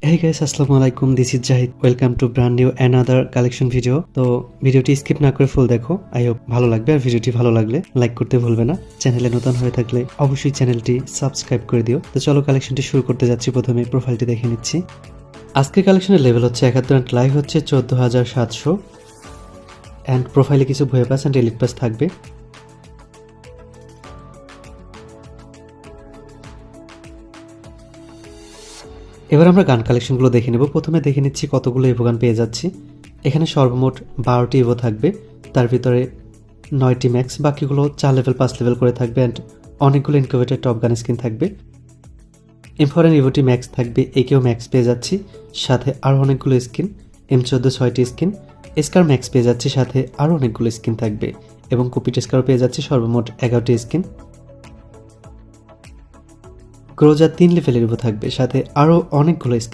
Hey guys, আসসালামু আলাইকুম, this is Zahid. Welcome to brand new another collection video. তো ভিডিওটি স্কিপ না করে ফুল দেখো, আই হোপ ভালো লাগবে। আর ভিডিওটি ভালো লাগলে লাইক করতে ভুলবে না। চ্যানেলে নতুন হয়ে থাকলে অবশ্যই চ্যানেলটি সাবস্ক্রাইব করে দিও। তো চলো কালেকশনটি শুরু করতে যাচ্ছি। প্রথমে প্রোফাইলটি দেখে নিচ্ছি। আজকের কালেকশনের লেভেল হচ্ছে 71 অ্যান্ড লাইভ হচ্ছে 14,700 অ্যান্ড প্রোফাইলে কিছু ভয়ে পাস অ্যান্ড এলিট পাস থাকবে। এবার আমরা গান কালেকশনগুলো দেখে নেব। প্রথমে দেখে নিচ্ছি কতগুলো ইভো গান পেয়ে যাচ্ছি। এখানে সর্বমোট 12টি ইভো থাকবে, তার ভিতরে 9টি ম্যাক্স, বাকিগুলো 4 লেভেল 5 লেভেল করে থাকবে অ্যান্ড অনেকগুলো ইনকিউবেটেড টপ গান স্কিন থাকবে। M4 ইভোটি ম্যাক্স থাকবে, একেও ম্যাক্স পেয়ে যাচ্ছি, সাথে আরও অনেকগুলো স্কিন। M14 6টি স্কিন, এসকার ম্যাক্স পেয়ে যাচ্ছি, সাথে আরও অনেকগুলো স্কিন থাকবে এবং কুপিট এসকারও পেয়ে যাচ্ছি, সর্বমোট 11টি স্কিন। গ্রোজা 3 লেভেলের ইভো থাকবে, সাথে আরও অনেকগুলো স্কিন।